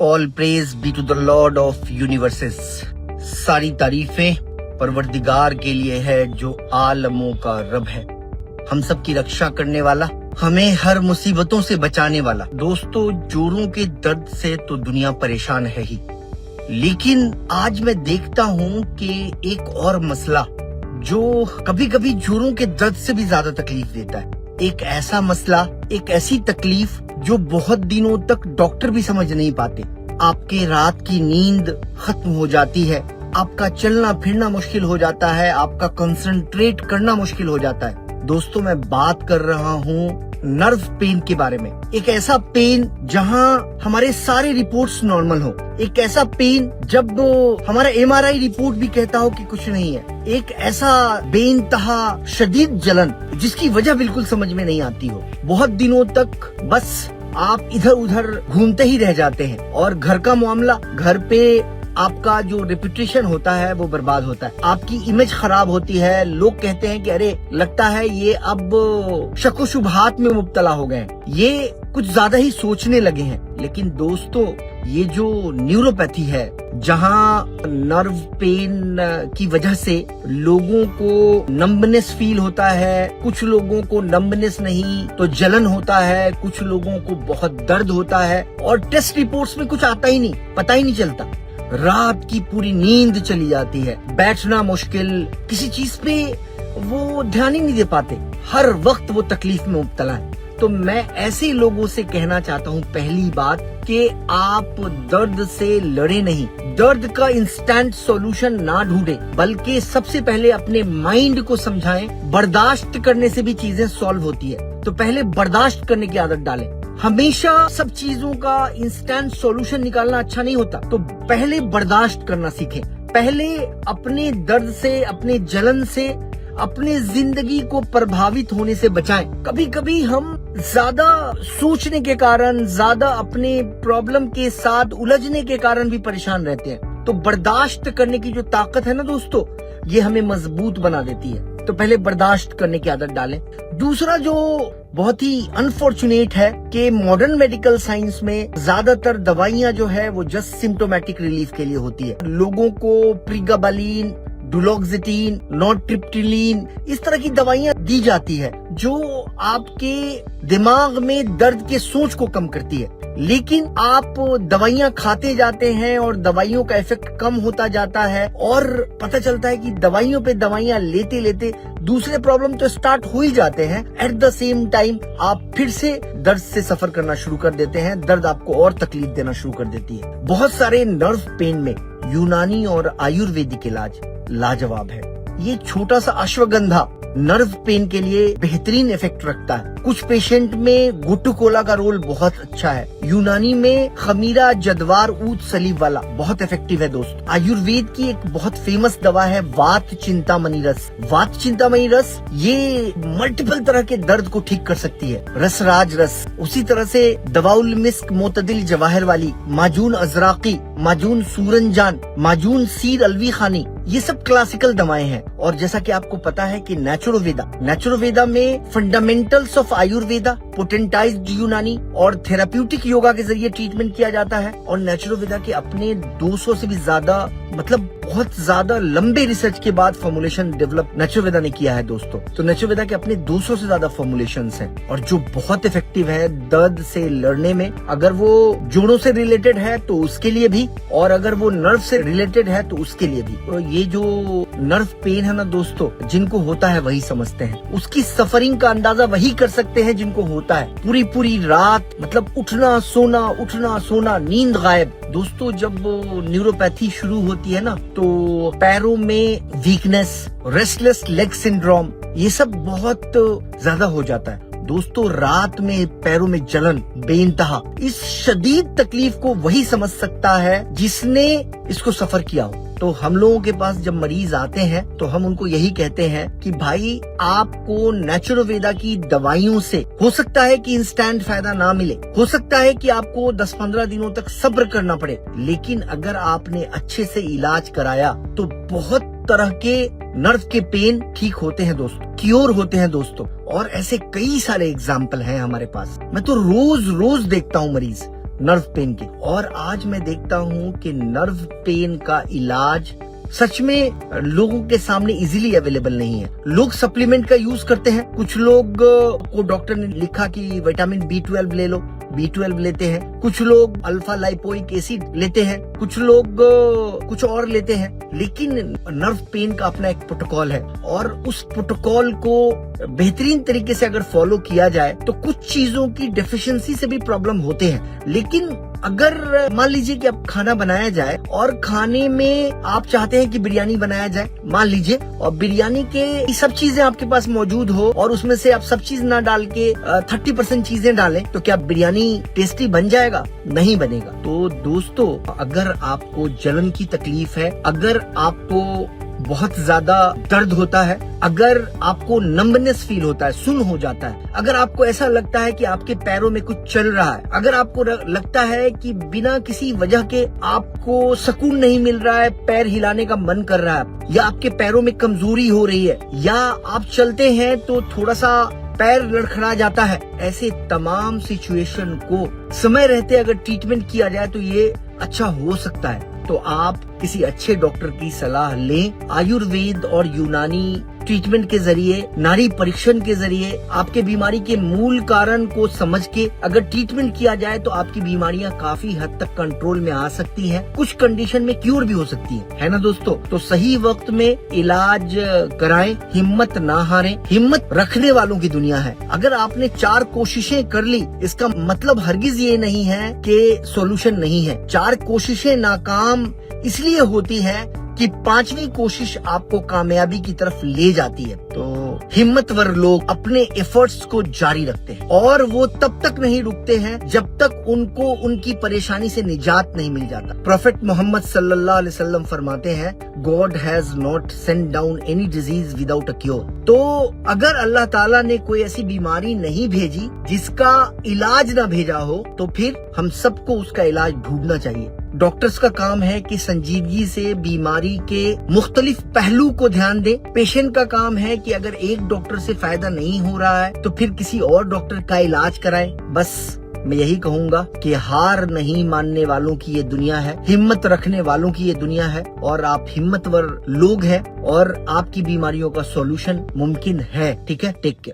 All praise be to the lord of universes. सारी तारीफें परवरदिगार के लिए है जो आलमों का रब है, हम सब की रक्षा करने वाला, हमें हर मुसीबतों से बचाने वाला। दोस्तों, जोड़ों के दर्द से तो दुनिया परेशान है ही, लेकिन आज मैं देखता हूँ कि एक और मसला जो कभी कभी जोड़ों के दर्द से भी ज्यादा तकलीफ देता है। एक ऐसा मसला, एक ऐसी तकलीफ जो बहुत दिनों तक डॉक्टर भी समझ नहीं पाते। आपके रात की नींद खत्म हो जाती है, आपका चलना फिरना मुश्किल हो जाता है, आपका कंसंट्रेट करना मुश्किल हो जाता है। दोस्तों, मैं बात कर रहा हूँ नर्व पेन के बारे में। एक ऐसा पेन जहाँ हमारे सारे रिपोर्ट्स नॉर्मल हो, एक ऐसा पेन जब हमारा MRI रिपोर्ट भी कहता हो कि कुछ नहीं है, एक ऐसा बेइंतहा शदीद जलन जिसकी वजह बिल्कुल समझ में नहीं आती हो। बहुत दिनों तक बस आप इधर उधर घूमते ही रह जाते हैं और घर का मामला, घर पे आपका जो रेपुटेशन होता है वो बर्बाद होता है, आपकी इमेज खराब होती है। लोग कहते हैं कि अरे लगता है ये अब शक व शुबहात में मुब्तला हो गए, ये कुछ ज्यादा ही सोचने लगे हैं। लेकिन दोस्तों, ये जो न्यूरोपैथी है, जहाँ नर्व पेन की वजह से लोगों को नंबनेस फील होता है, कुछ लोगों को नंबनेस नहीं तो जलन होता है, कुछ लोगों को बहुत दर्द होता है और टेस्ट रिपोर्ट्स में कुछ आता ही नहीं, पता ही नहीं चलता। रात की पूरी नींद चली जाती है, बैठना मुश्किल, किसी चीज पे वो ध्यान ही नहीं दे पाते, हर वक्त वो तकलीफ में मुब्तला है। तो मैं ऐसे लोगों से कहना चाहता हूँ, पहली बात कि आप दर्द से लड़े नहीं, दर्द का इंस्टेंट सॉल्यूशन ना ढूंढे, बल्कि सबसे पहले अपने माइंड को समझाएं। बर्दाश्त करने से भी चीजें सॉल्व होती है, तो पहले बर्दाश्त करने की आदत डालें। हमेशा सब चीजों का इंस्टेंट सॉल्यूशन निकालना अच्छा नहीं होता, तो पहले बर्दाश्त करना सीखें। पहले अपने दर्द से, अपने जलन से, अपने जिंदगी को प्रभावित होने से बचाएं। कभी कभी हम ज्यादा सोचने के कारण, ज्यादा अपने प्रॉब्लम के साथ उलझने के कारण भी परेशान रहते हैं। तो बर्दाश्त करने की जो ताकत है ना दोस्तों, ये हमें मजबूत बना देती है। तो पहले बर्दाश्त करने की आदत डालें। दूसरा जो बहुत ही अनफॉर्चुनेट है कि मॉडर्न मेडिकल साइंस में ज्यादातर दवाइयां जो है वो जस्ट सिम्टोमेटिक रिलीफ के लिए होती है। लोगों को प्रीगाबालिन, डुलोक्सिटीन, नॉरट्रिप्टिलिन, इस तरह की दवाइयां दी जाती है जो आपके दिमाग में दर्द के सोच को कम करती है। लेकिन आप दवाइयां खाते जाते हैं और दवाइयों का इफेक्ट कम होता जाता है और पता चलता है कि दवाइयों पे दवाइयां लेते लेते दूसरे प्रॉब्लम तो स्टार्ट हो ही जाते हैं। एट द सेम टाइम आप फिर से दर्द से सफर करना शुरू कर देते हैं, दर्द आपको और तकलीफ देना शुरू कर देती है। बहुत सारे नर्व पेन में यूनानी और आयुर्वेदिक इलाज लाजवाब है। ये छोटा सा अश्वगंधा नर्व पेन के लिए बेहतरीन इफेक्ट रखता है। कुछ पेशेंट में गुट्टुकोला का रोल बहुत अच्छा है। यूनानी में खमीरा जदवार ऊद सलीब वाला बहुत इफेक्टिव है दोस्त। आयुर्वेद की एक बहुत फेमस दवा है वात चिंतामणि रस। वात चिंतामणि रस ये मल्टीपल तरह के दर्द को ठीक कर सकती है। रसराज रस, उसी तरह से दवाउल मिस्क मोतदिल जवाहर वाली, माजून अजराकी, माजून सूरनजान, माजून सीर अलवी खानी, ये सब क्लासिकल दवाएं हैं। और जैसा कि आपको पता है कि नेचुरोवेदा में फंडामेंटल्स ऑफ आयुर्वेदा, पोटेंटाइज्ड यूनानी और थेराप्यूटिक योगा के जरिए ट्रीटमेंट किया जाता है। और नेचुरोवेदा के अपने 200 से भी ज्यादा, मतलब बहुत ज्यादा लंबे रिसर्च के बाद फॉर्मुलेशन डेवलप नेचुरोवेदा ने किया है दोस्तों। तो नेचुरोवेदा के अपने 200 से ज्यादा फॉर्मुलेशंस हैं और जो बहुत इफेक्टिव है दर्द से लड़ने में। अगर वो जोड़ों से रिलेटेड है तो उसके लिए भी, और अगर वो नर्व से रिलेटेड है तो उसके लिए भी। तो ये जो नर्व पेन है ना दोस्तों, जिनको होता है वही समझते हैं, उसकी सफरिंग का अंदाजा वही कर सकते हैं जिनको होता है। पूरी पूरी रात मतलब उठना सोना, नींद गायब। दोस्तों, जब न्यूरोपैथी शुरू होती है ना तो पैरों में वीकनेस, रेस्टलेस लेग सिंड्रोम, ये सब बहुत ज्यादा हो जाता है। दोस्तों, रात में पैरों में जलन बेइंतहा, इस शदीद तकलीफ को वही समझ सकता है जिसने इसको सफर किया हो। तो हम लोगों के पास जब मरीज आते हैं तो हम उनको यही कहते हैं कि भाई, आपको नेचुरोवेदा की दवाइयों से हो सकता है कि इंस्टेंट फायदा ना मिले, हो सकता है कि आपको 10-15 दिनों तक सब्र करना पड़े, लेकिन अगर आपने अच्छे से इलाज कराया तो बहुत तरह के नर्व के पेन ठीक होते हैं दोस्तों, क्योर होते हैं दोस्तों। और ऐसे कई सारे एग्जाम्पल हैं हमारे पास। मैं तो रोज देखता हूँ मरीज, नर्व पेन के। और आज मैं देखता हूँ कि नर्व पेन का इलाज सच में लोगों के सामने इजीली अवेलेबल नहीं है। लोग सप्लीमेंट का यूज करते हैं, कुछ लोग को डॉक्टर ने लिखा कि विटामिन B12 ले लो, B12 लेते हैं, कुछ लोग अल्फा लाइपोइक एसिड लेते हैं, कुछ लोग कुछ और लेते हैं। लेकिन नर्व पेन का अपना एक प्रोटोकॉल है और उस प्रोटोकॉल को बेहतरीन तरीके से अगर फॉलो किया जाए तो कुछ चीजों की डेफिशिएंसी से भी प्रॉब्लम होते हैं। लेकिन अगर मान लीजिए कि अब खाना बनाया जाए और खाने में आप चाहते हैं कि बिरयानी बनाया जाए, मान लीजिए, और बिरयानी के सब चीजें आपके पास मौजूद हो और उसमें से आप सब चीज ना डाल के 30% चीजें डालें, तो क्या बिरयानी टेस्टी बन जाएगा? नहीं बनेगा। तो दोस्तों, अगर आपको जलन की तकलीफ है, अगर आपको बहुत ज्यादा दर्द होता है, अगर आपको नंबनेस फील होता है, सुन्न हो जाता है, अगर आपको ऐसा लगता है कि आपके पैरों में कुछ चल रहा है, अगर आपको लगता है कि बिना किसी वजह के आपको सुकून नहीं मिल रहा है, पैर हिलाने का मन कर रहा है, या आपके पैरों में कमजोरी हो रही है, या आप चलते हैं तो थोड़ा सा पैर लड़खड़ा जाता है, ऐसे तमाम सिचुएशन को समय रहते अगर ट्रीटमेंट किया जाए तो ये अच्छा हो सकता है। तो आप किसी अच्छे डॉक्टर की सलाह लें। आयुर्वेद और यूनानी ट्रीटमेंट के जरिए, नाड़ी परीक्षण के जरिए आपके बीमारी के मूल कारण को समझ के अगर ट्रीटमेंट किया जाए तो आपकी बीमारियां काफी हद तक कंट्रोल में आ सकती हैं, कुछ कंडीशन में क्योर भी हो सकती है ना दोस्तों। तो सही वक्त में इलाज कराएं, हिम्मत ना हारें। हिम्मत रखने वालों की दुनिया है। अगर आपने 4 कोशिशें कर ली, इसका मतलब हरगिज ये नहीं है कि सॉल्यूशन नहीं है। 4 कोशिशें नाकाम इसलिए होती है कि 5वीं कोशिश आपको कामयाबी की तरफ ले जाती है। तो हिम्मतवर लोग अपने एफर्ट्स को जारी रखते हैं और वो तब तक नहीं रुकते हैं जब तक उनको उनकी परेशानी से निजात नहीं मिल जाता। प्रोफेट मोहम्मद सल्लल्लाहु अलैहि वसल्लम फरमाते हैं, God has not sent down any disease without a cure. तो अगर अल्लाह ताला ने कोई ऐसी बीमारी नहीं भेजी जिसका इलाज ना भेजा हो, तो फिर हम सबको उसका इलाज ढूंढना चाहिए। डॉक्टर्स का काम है कि संजीदगी से बीमारी के मुख्तलिफ पहलू को ध्यान दे। पेशेंट का काम है कि अगर एक डॉक्टर से फायदा नहीं हो रहा है तो फिर किसी और डॉक्टर का इलाज कराएं। बस मैं यही कहूंगा कि हार नहीं मानने वालों की ये दुनिया है, हिम्मत रखने वालों की ये दुनिया है, और आप हिम्मतवर लोग हैं और आपकी बीमारियों का सॉल्यूशन मुमकिन है। ठीक है, टेक केयर।